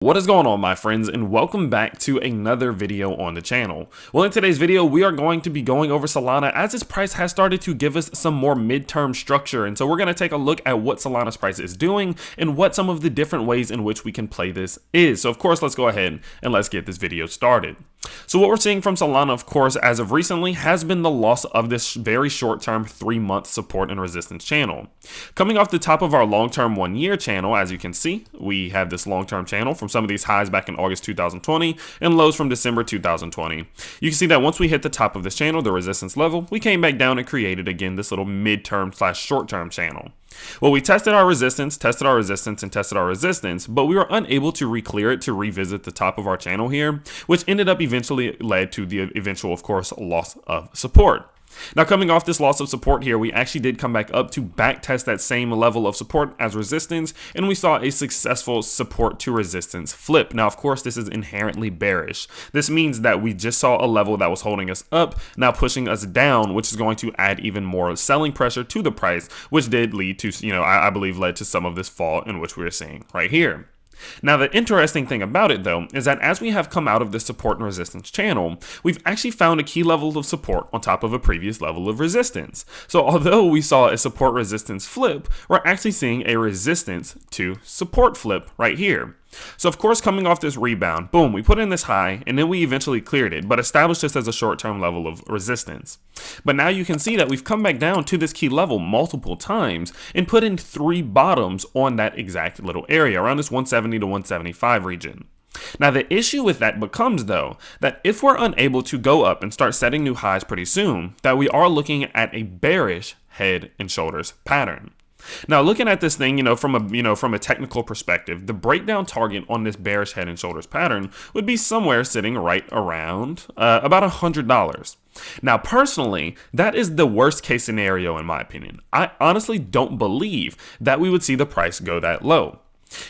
What is going on, my friends, and welcome back to another video on the channel. Well, in today's video, we are going to be going over Solana as its price has started to give us some more midterm structure. And so we're going to take a look at what Solana's price is doing and what some of the different ways in which we can play this is. So of course, let's go ahead and let's get this video started. So what we're seeing from Solana, of course, as of recently, has been the loss of this very short-term 3-month support and resistance channel. Coming off the top of our long-term 1-year channel, as you can see, we have this long-term channel from some of these highs back in August 2020 and lows from December 2020. You can see that once we hit the top of this channel, the resistance level, we came back down and created again this little midterm / short-term channel. Well, we tested our resistance, and tested our resistance, but we were unable to re-clear it to revisit the top of our channel here, which ended up eventually led to the eventual, of course, loss of support. Now, coming off this loss of support here, we actually did come back up to back test that same level of support as resistance, and we saw a successful support to resistance flip. Now, of course, this is inherently bearish. This means that we just saw a level that was holding us up, now pushing us down, which is going to add even more selling pressure to the price, which did lead to, I believe led to some of this fall in which we're seeing right here. Now, the interesting thing about it, though, is that as we have come out of this support and resistance channel, we've actually found a key level of support on top of a previous level of resistance. So although we saw a support resistance flip, we're actually seeing a resistance to support flip right here. So of course, coming off this rebound, boom, we put in this high and then we eventually cleared it, but established this as a short-term level of resistance. But now you can see that we've come back down to this key level multiple times and put in 3 bottoms on that exact little area around this 170 to 175 region. Now, the issue with that becomes, though, that if we're unable to go up and start setting new highs pretty soon, that we are looking at a bearish head and shoulders pattern. Now, looking at this thing, from a technical perspective, the breakdown target on this bearish head and shoulders pattern would be somewhere sitting right around about $100. Now, personally, that is the worst case scenario in my opinion. I honestly don't believe that we would see the price go that low.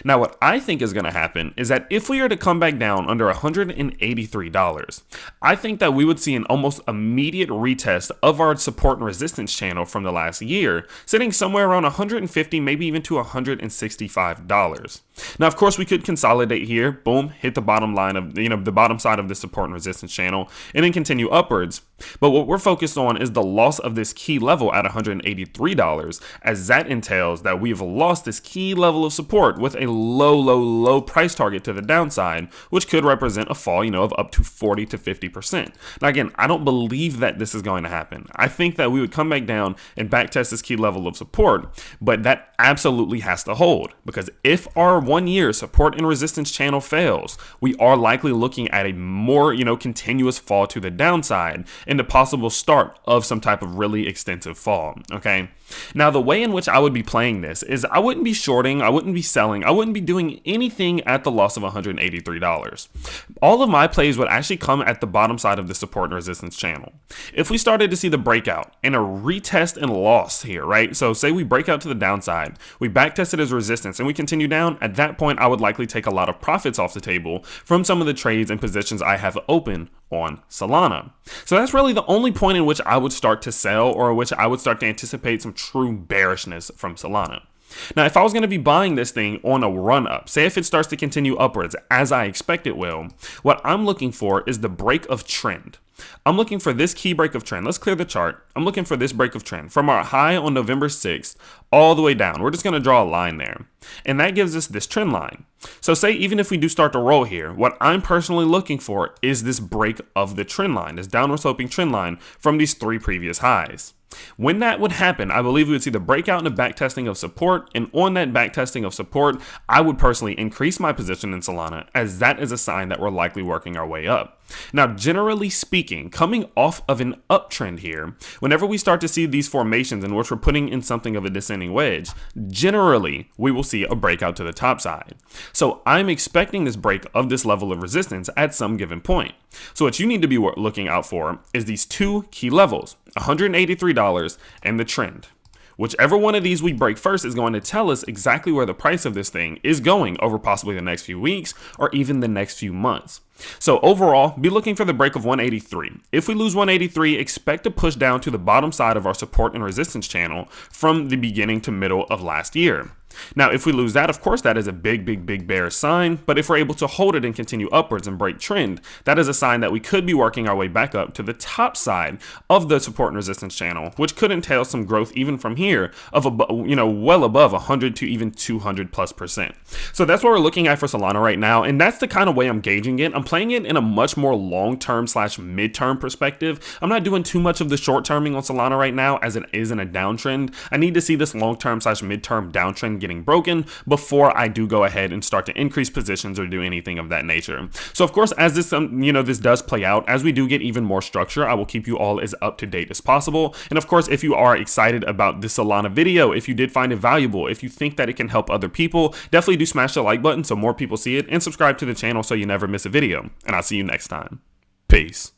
Now, what I think is going to happen is that if we are to come back down under $183, I think that we would see an almost immediate retest of our support and resistance channel from the last year, sitting somewhere around $150, maybe even to $165. Now, of course, we could consolidate here, boom, hit the bottom line of, the bottom side of the support and resistance channel, and then continue upwards. But what we're focused on is the loss of this key level at $183, as that entails that we've lost this key level of support with a low price target to the downside, which could represent a fall, of up to 40 to 50%. Now, again, I don't believe that this is going to happen. I think that we would come back down and backtest this key level of support, but that absolutely has to hold, because if our 1-year support and resistance channel fails, we are likely looking at a more, continuous fall to the downside and the possible start of some type of really extensive fall. Okay. Now, the way in which I would be playing this is I wouldn't be shorting, I wouldn't be selling, I wouldn't be doing anything at the loss of $183. All of my plays would actually come at the bottom side of the support and resistance channel. If we started to see the breakout and a retest and loss here, right? So say we break out to the downside, we backtest it as resistance and we continue down, at that point, I would likely take a lot of profits off the table from some of the trades and positions I have open on Solana. So that's really the only point in which I would start to sell, or which I would start to anticipate some true bearishness from Solana. Now, if I was going to be buying this thing on a run up, say if it starts to continue upwards as I expect it will, what I'm looking for is the break of trend. I'm looking for this key break of trend. Let's clear the chart. I'm looking for this break of trend from our high on November 6th all the way down. We're just going to draw a line there. And that gives us this trend line. So say even if we do start to roll here, what I'm personally looking for is this break of the trend line, this downward sloping trend line from these 3 previous highs. When that would happen, I believe we would see the breakout and the backtesting of support, and on that backtesting of support, I would personally increase my position in Solana, as that is a sign that we're likely working our way up. Now, generally speaking, coming off of an uptrend here, whenever we start to see these formations in which we're putting in something of a descending wedge, generally we will see a breakout to the top side. So I'm expecting this break of this level of resistance at some given point. So what you need to be looking out for is these 2 key levels, $183 and the trend. Whichever one of these we break first is going to tell us exactly where the price of this thing is going over possibly the next few weeks or even the next few months. So overall, be looking for the break of 183. If we lose 183, expect to push down to the bottom side of our support and resistance channel from the beginning to middle of last year. Now, if we lose that, of course, that is a big bear sign, but if we're able to hold it and continue upwards and break trend, that is a sign that we could be working our way back up to the top side of the support and resistance channel, which could entail some growth even from here of, well above 100 to even 200+%. So that's what we're looking at for Solana right now, and that's the kind of way I'm gauging it. I'm playing it in a much more long-term / midterm perspective. I'm not doing too much of the short-terming on Solana right now as it is in a downtrend. I need to see this long-term / midterm downtrend getting broken before I do go ahead and start to increase positions or do anything of that nature. So of course, as this this does play out, as we do get even more structure, I will keep you all as up to date as possible. And of course, if you are excited about this Solana video, if you did find it valuable, if you think that it can help other people, definitely do smash the like button so more people see it, and subscribe to the channel so you never miss a video. And I'll see you next time. Peace.